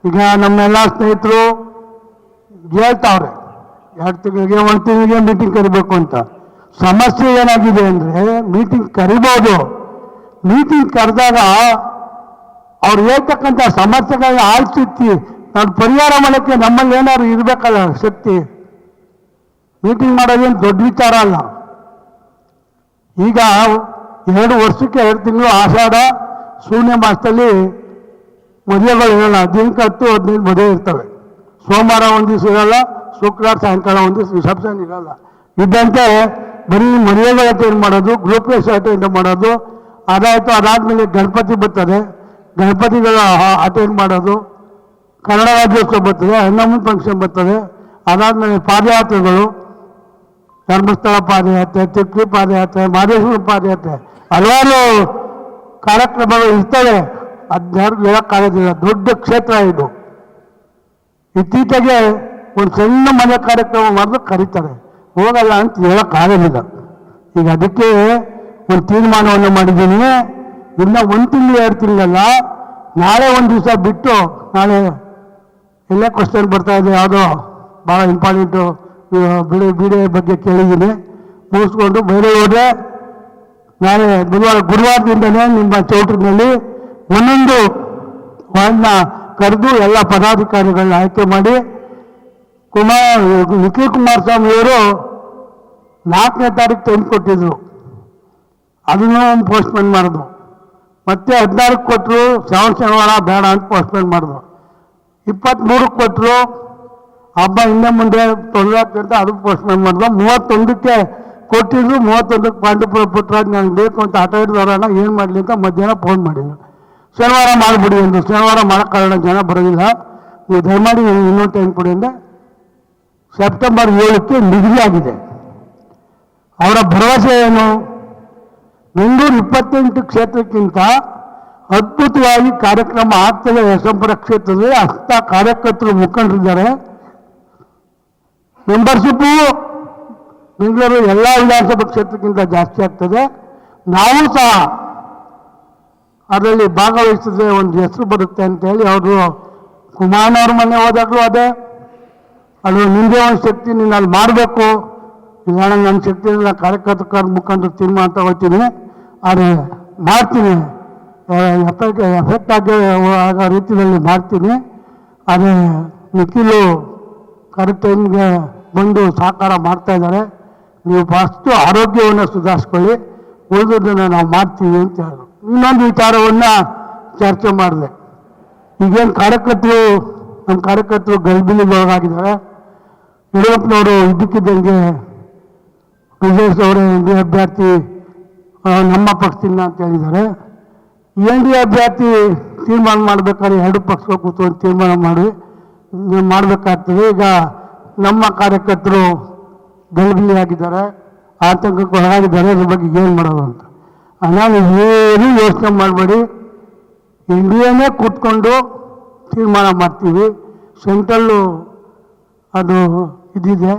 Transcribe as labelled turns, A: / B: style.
A: ಈಗ ನಮ್ಮೆಲ್ಲ ಸ್ನೇಹಿತರು ಹೇಳ್ತಾವ್ರೆ 2 ತಿಂಗಳಿಗೆ 1 ತಿಂಗಳಿಗೆ ಮೀಟಿಂಗ್ ಕರಿಬೇಕು ಅಂತ. ಸಮಸ್ಯೆ ಏನಾಗಿದೆ ಅಂದರೆ ಮೀಟಿಂಗ್ ಕರಿಬೋದು, ಮೀಟಿಂಗ್ ಕರೆದಾಗ ಅವ್ರು ಹೇಳ್ತಕ್ಕಂಥ ಸಮಸ್ಯೆಗಳನ್ನ ಆಲಿಸಿ ನಾನು ಪರಿಹಾರ ಮಾಡೋಕ್ಕೆ ನಮ್ಮಲ್ಲಿ ಏನಾದ್ರು ಇರಬೇಕಲ್ಲ ಶಕ್ತಿ. ಮೀಟಿಂಗ್ ಮಾಡೋದೇನು ದೊಡ್ಡ ವಿಚಾರ ಅಲ್ಲ. ಈಗ 2 ವರ್ಷಕ್ಕೆ 2 ತಿಂಗಳು ಆಷಾಢ ಶೂನ್ಯ ಮಾಸದಲ್ಲಿ ಮದುವೆಗಳು ಇರಲ್ಲ. ದಿನಕ್ಕೆ 10-15 ಮದುವೆ ಇರ್ತವೆ. ಸೋಮವಾರ ಒಂದು ದಿವಸ ಇರಲ್ಲ, ಶುಕ್ರವಾರ ಸಾಯಂಕಾಲ ಒಂದು ದಿವಸ ರಿಸೆಪ್ಷನ್ ಇರಲ್ಲ. ಇದ್ದಂತೆ ಬರೀ ಮದುವೆಗಳು ಅಟೆಂಡ್ ಮಾಡೋದು, ಗ್ರೂಪ್ ರೇಸ್ ಅಟೆಂಡ್ ಮಾಡೋದು, ಅದಾಯಿತು. ಅದಾದಮೇಲೆ ಗಣಪತಿ ಬರ್ತದೆ, ಗಣಪತಿಗಳು ಅಟೆಂಡ್ ಮಾಡೋದು, ಕನ್ನಡ ರಾಜ್ಯೋತ್ಸವ ಬರ್ತದೆ, ಹನ್ನೊಂದು ಫಂಕ್ಷನ್ ಬರ್ತದೆ. ಅದಾದಮೇಲೆ ಪಾದಯಾತ್ರೆಗಳು, ಧರ್ಮಸ್ಥಳ ಪಾದಯಾತ್ರೆ, ತಿರುಪತಿ ಪಾದಯಾತ್ರೆ, ಮಹದೇಶ್ವರ ಪಾದಯಾತ್ರೆ, ಹಲವಾರು ಕಾರ್ಯಕ್ರಮಗಳು ಇರ್ತವೆ. ಅದನ್ನ ಹೇಳೋಕ್ಕಾಗೋದಿಲ್ಲ. ದೊಡ್ಡ ಕ್ಷೇತ್ರ ಇದು. ಇತ್ತೀಚೆಗೆ ಒಂದು ಸಣ್ಣ ಮನೆ ಕಾರ್ಯಕ್ರಮ ಮಾಡಿದ್ರೆ ಕರೀತಾರೆ, ಹೋಗಲ್ಲ ಅಂತ ಹೇಳೋಕ್ಕಾಗೋದಿಲ್ಲ. ಈಗ ಅದಕ್ಕೆ ಒಂದು ತೀರ್ಮಾನವನ್ನು ಮಾಡಿದ್ದೀನಿ. ಇನ್ನು 1 ತಿಂಗಳು 2 ತಿಂಗಳಲ್ಲ, ನಾಳೆ ಒಂದು ದಿವಸ ಬಿಟ್ಟು, ನಾಳೆ ಎಲ್ಲೇ ಕ್ವಶನ್ ಬರ್ತಾ ಇದೆ, ಯಾವುದೋ ಭಾಳ ಇಂಪಾರ್ಟೆಂಟು ಬಿಡಿ ಬಗ್ಗೆ ಕೇಳಿದ್ದೀನಿ. ಮುಗಿಸ್ಕೊಂಡು ಬೇರೆ ಹೋದರೆ ನಾಳೆ ಗುರುವಾರದಿಂದಲೇ ನಿಮ್ಮ ಚೌಟ್ರಿನಲ್ಲಿ ಒಂದೊಂದು ವಾರ್ಡ್ನ ಕರೆದು ಎಲ್ಲ ಪದಾಧಿಕಾರಿಗಳನ್ನ ಆಯ್ಕೆ ಮಾಡಿ ನಿಖಿಲ್ ಕುಮಾರಸ್ವಾಮಿಯವರು 4ನೇ ತಾರೀಕು ಟೈಮ್ ಕೊಟ್ಟಿದ್ರು, ಅದನ್ನು ಪೋಸ್ಟ್ಪೋನ್ ಮಾಡಿದ್ರು. ಮತ್ತೆ 16ಕ್ಕೆ ಕೊಟ್ಟರು, ಶನಿವಾರ ಬೇಡ ಅಂತ ಪೋಸ್ಟ್ಪೋನ್ ಮಾಡಿದ್ರು. 23ಕ್ಕೆ ಕೊಟ್ಟರು, ಹಬ್ಬ ಹಿಂದೆ ಮುಂದೆ ತೊಂದರೆ ಆಗ್ತಂತ ಅದು ಪೋಸ್ಟ್ಪೋನ್ ಮಾಡಿದ್ರು. 31ಕ್ಕೆ ಕೊಟ್ಟಿದ್ರು. 31ಕ್ಕೆ ಪಾಂಡುಪುರ ಪುಟ್ಟರಾಜ್ ನನಗೆ ಬೇಕು ಅಂತ ಆಟ ಹಿಡಿದವರನ್ನ ಏನು ಮಾಡಲಿ ಅಂತ ಮಧ್ಯಾಹ್ನ ಫೋನ್ ಮಾಡಿದ್ರು. ಶನಿವಾರ ಮಾಡಿಬಿಡಿ ಅಂದರು. ಶನಿವಾರ ಮಾಡೋಕ್ಕಾಗಲ್ಲ, ಜನ ಬರೋದಿಲ್ಲ, ನೀವು ದಯಮಾಡಿ ಇನ್ನೊಂದು ಟೈಮ್ ಕೊಡಿ ಅಂದರೆ ಸೆಪ್ಟೆಂಬರ್ 7ಕ್ಕೆ ನಿಗದಿಯಾಗಿದೆ. ಅವರ ಭರವಸೆ ಏನು? ಬೆಂಗಳೂರು 28 ಕ್ಷೇತ್ರಕ್ಕಿಂತ ಅದ್ಭುತವಾಗಿ ಕಾರ್ಯಕ್ರಮ ಆಗ್ತದೆ. ಯಶವಂತಪುರ ಕ್ಷೇತ್ರದಲ್ಲಿ ಅಂಥ ಕಾರ್ಯಕರ್ತರು ಮುಖಂಡರಿದ್ದಾರೆ. ಮೆಂಬರ್ಶಿಪ್ಪು ಬೆಂಗಳೂರು ಎಲ್ಲ ವಿಧಾನಸಭಾ ಕ್ಷೇತ್ರಕ್ಕಿಂತ ಜಾಸ್ತಿ ಆಗ್ತದೆ. ನಾವು ಸಹ ಅದರಲ್ಲಿ ಭಾಗವಹಿಸಿದ್ರೆ ಒಂದು ಹೆಸರು ಬರುತ್ತೆ ಅಂತೇಳಿ ಅವರು ಕುಮಾರನವ್ರ ಮನೆ ಹೋದಾಗಲೂ ಅದೇ, ಅದು ನಿಂದೇ ಒಂದು ಶಕ್ತಿ, ನೀನು ಅಲ್ಲಿ ಮಾಡಬೇಕು, ಇಲ್ಲ ನನ್ನ ಶಕ್ತಿಯಿಂದ ಕಾರ್ಯಕರ್ತರ ಮುಖಂಡರು ತೀರ್ಮಾನ ತಗೋತೀನಿ, ಆದರೆ ಮಾಡ್ತೀನಿ, ಎಫೆಕ್ಟ್ ಆಗೋ ರೀತಿಯಲ್ಲಿ ಮಾಡ್ತೀನಿ. ಅದೇ ನಿಖಿಲು ಕರೆಕ್ಟ್ ಟೈಮ್ಗೆ ಬಂದು ಸಹಕಾರ ಮಾಡ್ತಾ ಇದ್ದಾರೆ. ನೀವು ಫಸ್ಟು ಆರೋಗ್ಯವನ್ನು ಸುಧಾರಿಸ್ಕೊಳ್ಳಿ, ಉಳಿದದನ್ನು ನಾವು ಮಾಡ್ತೀವಿ ಅಂತ ಹೇಳಿದ್ರು. ಇನ್ನೊಂದು ವಿಚಾರವನ್ನು ಚರ್ಚೆ ಮಾಡಿದೆ. ಈಗೇನು ಕಾರ್ಯಕರ್ತರು, ನಮ್ಮ ಕಾರ್ಯಕರ್ತರು ಗಲ್ಬಿಲಿಗೆ ಒಳಗಾಗಿದ್ದಾರೆ. ಯಡಿಯೂರಪ್ಪನವರು ಇದ್ದಕ್ಕಿದ್ದಂಗೆ ವಿಜಯ್ ಅವರೇ NDA ಅಭ್ಯರ್ಥಿ ನಮ್ಮ ಪಕ್ಷದಿಂದ ಅಂತ ಹೇಳಿದ್ದಾರೆ. NDA ಅಭ್ಯರ್ಥಿ ತೀರ್ಮಾನ ಮಾಡಬೇಕಾದ್ರೆ 2 ಪಕ್ಷಗಳು ಕೂತ್ಕೊಂಡು ತೀರ್ಮಾನ ಮಾಡಬೇಕಾಗ್ತದೆ. ಈಗ ನಮ್ಮ ಕಾರ್ಯಕರ್ತರು ಗಲ್ಬಿಲಿಯಾಗಿದ್ದಾರೆ, ಆತಂಕಕ್ಕೆ ಒಳಗಾಗಿದ್ದಾರೆ. ಅದ್ರ ಬಗ್ಗೆ ಏನು ಮಾಡೋದು ಅಂತ ನಾನು ಏನು ಯೋಚನೆ ಮಾಡಬೇಡಿ. NDAನೇ ಕೂತ್ಕೊಂಡು ತೀರ್ಮಾನ ಮಾಡ್ತೀವಿ. ಸೆಂಟ್ರಲ್ಲು ಅದು ಇದಿದೆ.